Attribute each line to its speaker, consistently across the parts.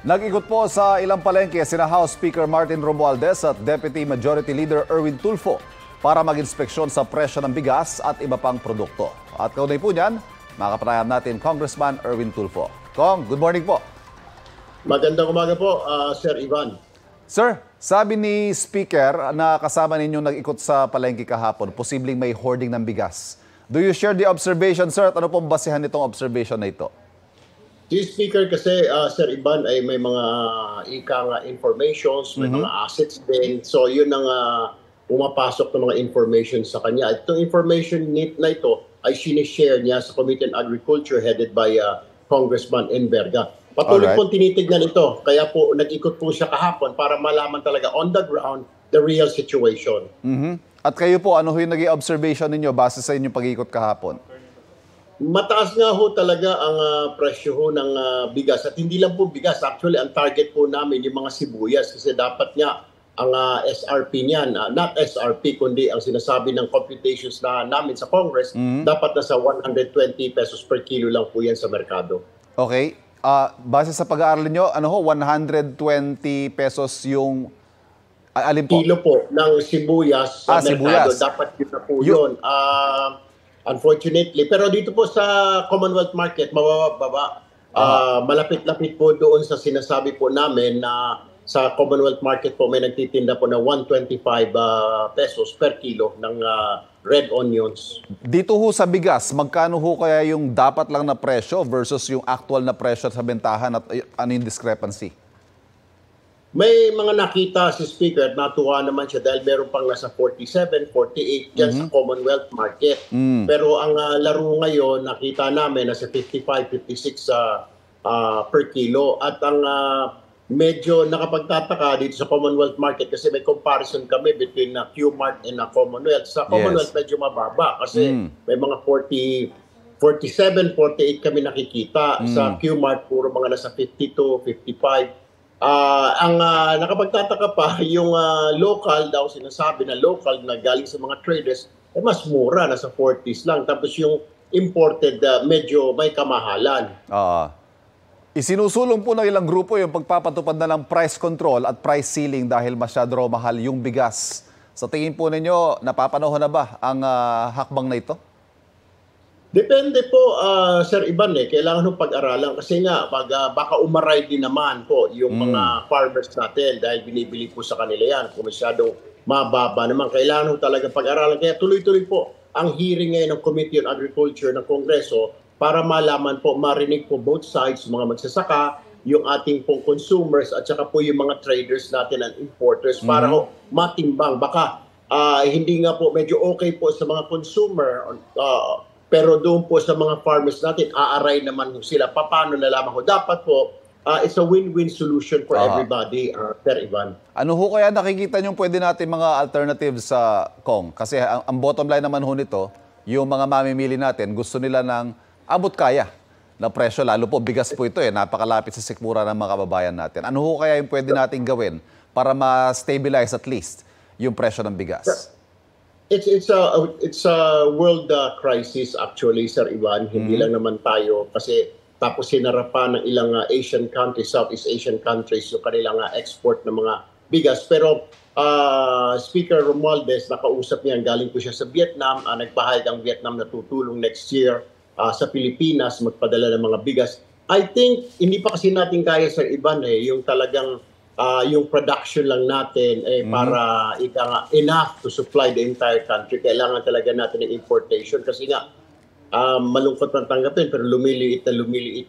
Speaker 1: Nag-ikot po sa ilang palengke sina House Speaker Martin Romualdez at Deputy Majority Leader Erwin Tulfo para mag-inspeksyon sa presyo ng bigas at iba pang produkto. At kaunay po niyan, makapanayam natin Congressman Erwin Tulfo. Kong, good morning po.
Speaker 2: Magandang umaga po, Sir Ivan.
Speaker 1: Sir, sabi ni Speaker na kasama ninyong nag-ikot sa palengke kahapon, posibleng may hoarding ng bigas. Do you share the observation, sir? At ano pong basehan nitong observation na ito?
Speaker 2: Si Speaker kasi, Sir Ivan, ay may mga informations, may mga assets din. So yun ang pumapasok ng mga information sa kanya. At itong information na ito ay sinishare niya sa Committee on Agriculture headed by Congressman Enverga. Patuloy po tinitignan ito. Kaya po nag-ikot po siya kahapon para malaman talaga on the ground the real situation.
Speaker 1: At kayo po, ano yung naging observation ninyo base sa inyong pag-ikot kahapon?
Speaker 2: Mataas nga ho talaga ang presyo ho ng bigas. At hindi lang po bigas. Actually, ang target po namin yung mga sibuyas. Kasi dapat nga ang SRP niyan, not SRP, kundi ang sinasabi ng computations na namin sa Congress, dapat nasa 120 pesos per kilo lang po yan sa merkado.
Speaker 1: Okay. Base sa pag-aaral niyo, ano ho, 120 pesos yung alin po?
Speaker 2: Kilo po ng sibuyas sa merkado.
Speaker 1: Sibuyas.
Speaker 2: Dapat yun na po yun. Unfortunately. Pero dito po sa Commonwealth Market, mababa. Malapit-lapit po doon sa sinasabi po namin na sa Commonwealth Market po may nagtitinda po na 125 pesos per kilo ng red onions.
Speaker 1: Dito ho sa bigas, magkano ho kaya yung dapat lang na presyo versus yung actual na presyo sa bentahan at ano yung discrepancy?
Speaker 2: May mga nakita si Speaker, natuwa naman siya dahil meron pang nasa 47, 48 dyan sa Commonwealth Market. Pero ang laro ngayon, nakita namin nasa 55, 56 per kilo. At ang medyo nakapagtataka dito sa Commonwealth Market kasi may comparison kami between Q-Mart and Commonwealth. Sa Commonwealth medyo mababa kasi may mga 47, 48 kami nakikita. Sa Q-Mart puro mga nasa 52, 55. Ang nakapagtataka pa, yung local daw sinasabi na local na galing sa mga traders, mas mura, nasa 40s lang. Tapos yung imported, medyo may kamahalan.
Speaker 1: Isinusulong po ng ilang grupo yung pagpapatupad na ng price control at price ceiling dahil masyado raw mahal yung bigas. Sa tingin po ninyo, napapanahon na ba ang hakbang na ito?
Speaker 2: Depende po, Sir Ivan, kailangan ng pag-aralan kasi nga baka umaray din naman po yung mga farmers natin dahil binibili po sa kanila yan. Kung masyadong mababa naman, kailangan talaga pag-aralan. Kaya tuloy-tuloy po ang hearing ngayon ng Committee on Agriculture ng Kongreso para malaman po, marinig po both sides, mga magsasaka, yung ating pong consumers at saka po yung mga traders natin and importers para po matimbang. Baka hindi nga po medyo okay po sa mga consumer, pero doon po sa mga farmers natin, aaray naman sila. Paano nalaman ko? Dapat po, it's a win-win solution for everybody, Sir Ivan.
Speaker 1: Ano ho kaya nakikita nyo pwede natin mga alternatives sa Kong? Kasi ang bottom line naman ho nito, yung mga mamimili natin, gusto nila ng abot kaya na presyo. Lalo po, bigas po ito napakalapit sa sikmura ng mga kababayan natin. Ano ho kaya yung pwede natin gawin para ma-stabilize at least yung presyo ng bigas?
Speaker 2: It's a world crisis actually, Sir Ivan. Hindi lang naman tayo kasi tapos sinarapan ng ilang Asian countries, Southeast Asian countries yung kanilang export ng mga bigas. Pero Speaker Romualdez, nakausap niya, galing po siya sa Vietnam. Nagpahayag ang Vietnam na tutulong next year sa Pilipinas, magpadala ng mga bigas. I think hindi pa kasi natin kaya, Sir Ivan, yung talagang yung production lang natin para enough to supply the entire country. Kailangan talaga natin ng importation kasi nga malungkot ng tanggapin pero lumiliit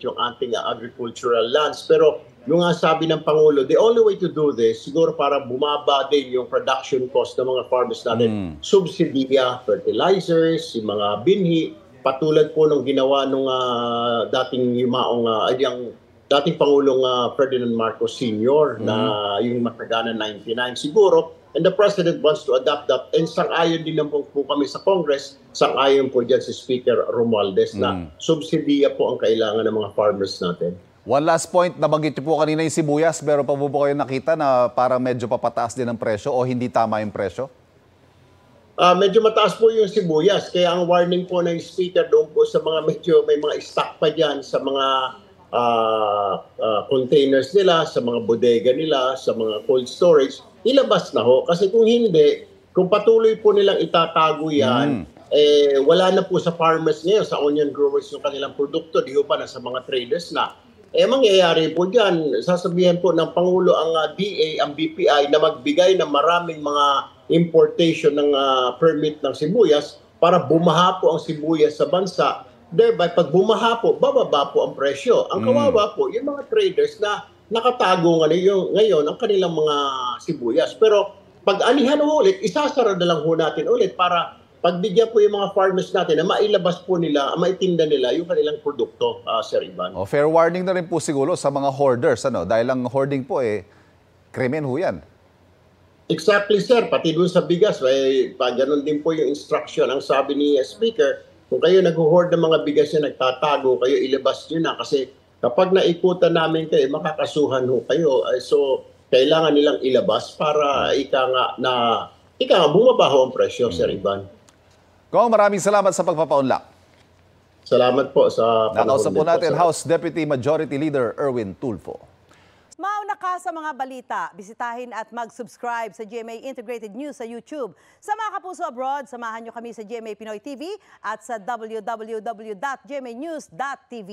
Speaker 2: yung ating agricultural lands. Pero yung sabi ng Pangulo, the only way to do this, siguro para bumaba din yung production cost ng mga farmers natin, subsidiya, fertilizers, yung mga binhi, patulad po nung ginawa nung dating dating Pangulong Ferdinand Marcos Sr. na yung matagana 99 siguro, and the President wants to adapt that. And sang-ayon din naman po kami sa Congress, sang-ayon po dyan si Speaker Romualdez na subsidiya po ang kailangan ng mga farmers natin.
Speaker 1: One last point, nabanggit niyo po kanina yung sibuyas, pero pa po kayo nakita na parang medyo papataas din ang presyo o hindi tama yung presyo?
Speaker 2: Medyo mataas po yung sibuyas. Kaya ang warning po ng speaker doon po sa mga medyo may mga stock pa dyan sa mga containers nila, sa mga bodega nila, sa mga cold storage, ilabas na ho. Kasi kung hindi, kung patuloy po nilang itatago yan, wala na po sa farmers ngayon, sa onion growers yung kanilang produkto, di ho ba nasa mga traders na. Mangyayari po dyan, sasabihin po ng Pangulo ang DA, ang BPI na magbigay ng maraming mga importation ng permit ng sibuyas para bumaha po ang sibuyas sa bansa. Thereby, pag bumaha po, bababa po ang presyo. Ang kawawa po, yung mga traders na nakatago ngayon ang kanilang mga sibuyas. Pero pag anihan ulit, isasara na lang ho natin ulit para pagbigyan po yung mga farmers natin na mailabas po nila, maitinda nila yung kanilang produkto, Sir Ivan.
Speaker 1: Fair warning na rin po siguro sa mga hoarders, dahil ang hoarding po krimen ho yan.
Speaker 2: Exactly, sir. Pati doon sa bigas, ganun din po yung instruction. Ang sabi ni Speaker, kung kayo nag-hoard ng mga bigas na nagtatago, kayo ilabas nyo na. Kasi kapag naikutan namin kayo, makakasuhan ho kayo. So, kailangan nilang ilabas para bumaba ho ang presyo, Sir Ivan.
Speaker 1: Kong, maraming salamat sa pagpapaunlak.
Speaker 2: Salamat po sa panahon.
Speaker 1: Nakausap po natin House Deputy Majority Leader Erwin Tulfo.
Speaker 3: Mauna ka sa mga balita, bisitahin at mag-subscribe sa GMA Integrated News sa YouTube. Sa mga kapuso abroad, samahan nyo kami sa GMA Pinoy TV at sa www.gmanews.tv.